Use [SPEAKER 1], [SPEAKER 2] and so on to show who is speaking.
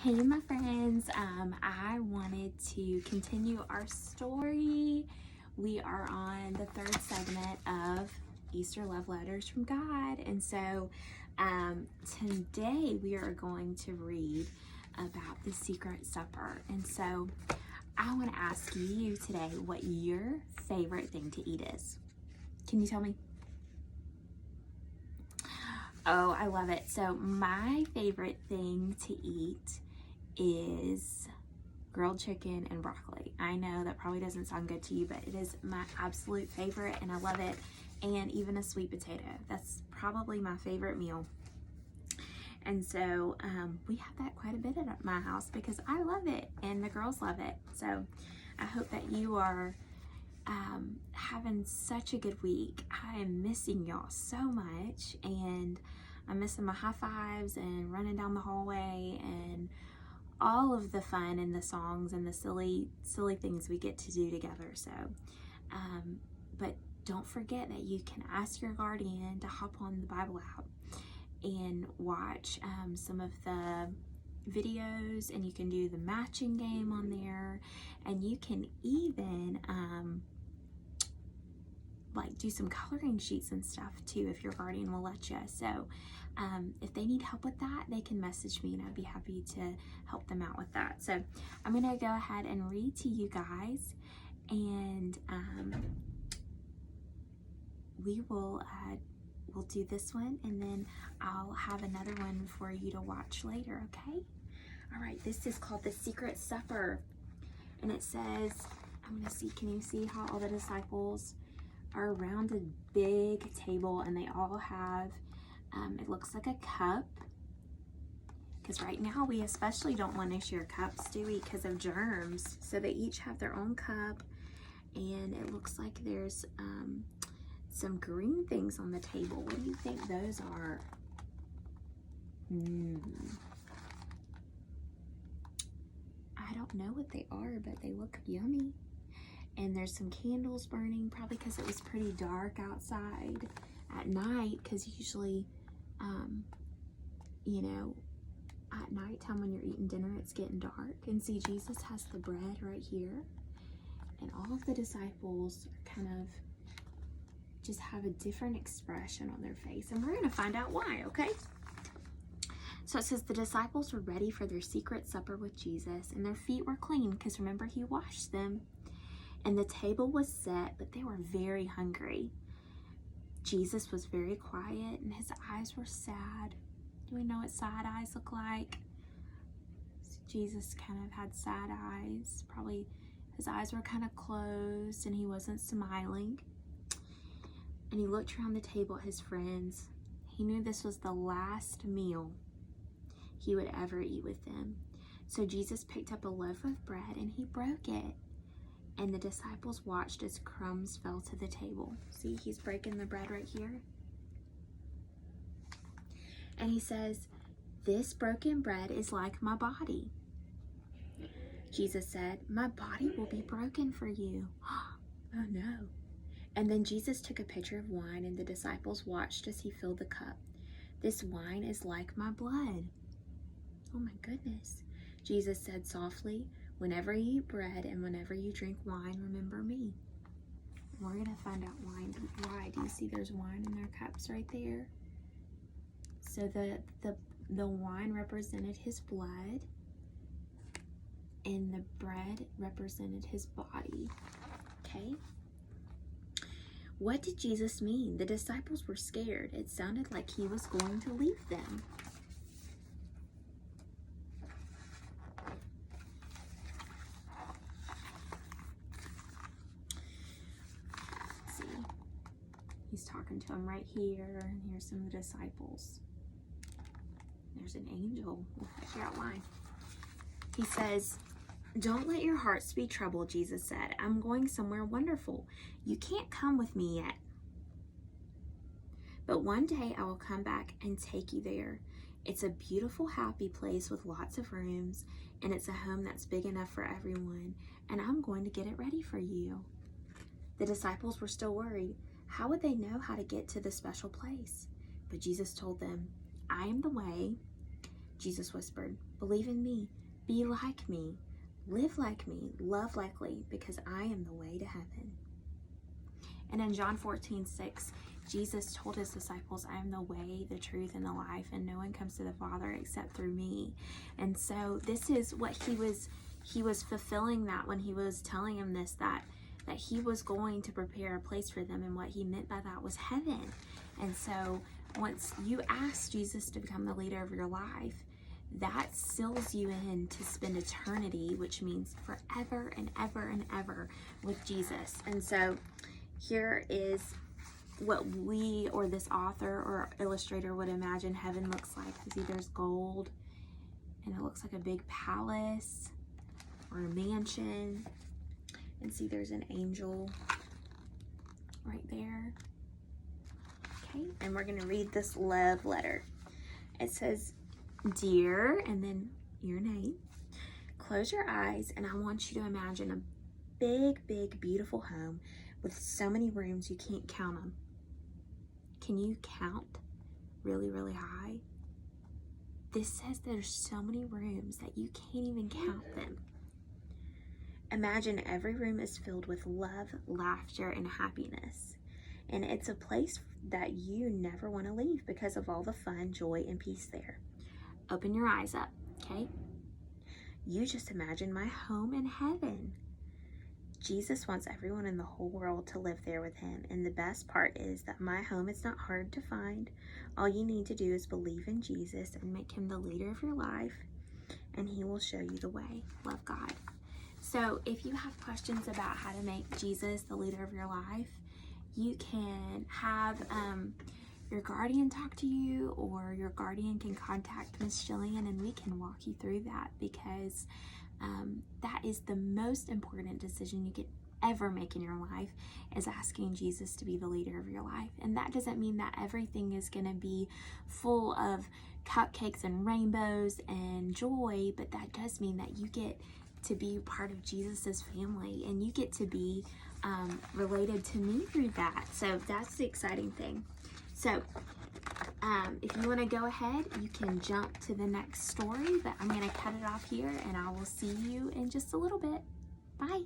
[SPEAKER 1] Hey, my friends. I wanted to continue our story. We are on the third segment of Easter Love Letters from God. And so today we are going to read about the Secret Supper. And so I want to ask you today what your favorite thing to eat is. Can you tell me? Oh, I love it. So my favorite thing to eat is grilled chicken and broccoli. I know that probably doesn't sound good to you, but it is my absolute favorite and I love it. And even a sweet potato. That's probably my favorite meal. And so we have that quite a bit at my house because I love it and the girls love it. So I hope that you are having such a good week. I am missing y'all so much, and I'm missing my high fives and running down the hallway and all of the fun and the songs and the silly things we get to do together. So but don't forget that you can ask your guardian to hop on the Bible app and watch some of the videos, and you can do the matching game on there, and you can even like do some coloring sheets and stuff too if your guardian will let you. So if they need help with that, they can message me and I'd be happy to help them out with that. So I'm gonna go ahead and read to you guys, and we'll do this one, and then I'll have another one for you to watch later, okay? All right, this is called The Secret Supper, and it says, I'm gonna see, can you see how all the disciples are around a big table, and they all have, it looks like a cup, because right now we especially don't want to share cups, do we, because of germs. So they each have their own cup, and it looks like there's some green things on the table. What do you think those are? I don't know what they are, but they look yummy. And there's some candles burning, probably because it was pretty dark outside at night, because usually, you know, at nighttime when you're eating dinner, it's getting dark. And see, Jesus has the bread right here, and all of the disciples are kind of just have a different expression on their face, and we're going to find out why, okay? So it says the disciples were ready for their secret supper with Jesus, and their feet were clean, because remember, he washed them. And the table was set, but they were very hungry. Jesus was very quiet, and his eyes were sad. Do we know what sad eyes look like? Jesus kind of had sad eyes. Probably his eyes were kind of closed, and he wasn't smiling. And he looked around the table at his friends. He knew this was the last meal he would ever eat with them. So Jesus picked up a loaf of bread, and he broke it. And the disciples watched as crumbs fell to the table. See, he's breaking the bread right here. And he says, "This broken bread is like my body." Jesus said, "My body will be broken for you." Oh no. And then Jesus took a pitcher of wine, and the disciples watched as he filled the cup. "This wine is like my blood." Oh my goodness. Jesus said softly, "Whenever you eat bread and whenever you drink wine, remember me." We're going to find out why. Do you see there's wine in their cups right there? So the wine represented his blood, and the bread represented his body. Okay? What did Jesus mean? The disciples were scared. It sounded like he was going to leave them. He's talking to him right here, and here's some of the disciples. There's an angel. We'll figure out why. He says, "Don't let your hearts be troubled," Jesus said. "I'm going somewhere wonderful. You can't come with me yet. But one day I will come back and take you there. It's a beautiful, happy place with lots of rooms, and it's a home that's big enough for everyone, and I'm going to get it ready for you." The disciples were still worried. How would they know how to get to the special place? But Jesus told them, "I am the way, Jesus whispered. Believe in me. Be like me. Live like me. Love like me, because I am the way to heaven. And in John 14:6, Jesus told his disciples, I am the way, the truth, and the life, and no one comes to the Father except through me. And so this is what he was fulfilling that when he was telling him this, that he was going to prepare a place for them, and what he meant by that was heaven. And so once you ask Jesus to become the leader of your life, that seals you in to spend eternity, which means forever and ever and ever with Jesus. And so here is what we, or this author or illustrator, would imagine heaven looks like. You see there's gold, and it looks like a big palace or a mansion. And see there's an angel right there. Okay, and we're going to read this love letter. It says, Dear, and then your name. Close your eyes, and I want you to imagine a big, big, beautiful home with so many rooms you can't count them. Can you count really, really high? This says there's so many rooms that you can't even count them. Imagine every room is filled with love, laughter, and happiness. And it's a place that you never want to leave because of all the fun, joy, and peace there. Open your eyes up, okay? You just imagine my home in heaven. Jesus wants everyone in the whole world to live there with him. And the best part is that my home is not hard to find. All you need to do is believe in Jesus and make him the leader of your life, and he will show you the way. Love, God. So if you have questions about how to make Jesus the leader of your life, you can have your guardian talk to you, or your guardian can contact Miss Jillian, and we can walk you through that, because that is the most important decision you could ever make in your life, is asking Jesus to be the leader of your life. And that doesn't mean that everything is going to be full of cupcakes and rainbows and joy, but that does mean that you get to be part of Jesus's family, and you get to be related to me through that. So that's the exciting thing. So if you want to go ahead, you can jump to the next story, but I'm going to cut it off here, and I will see you in just a little bit. Bye.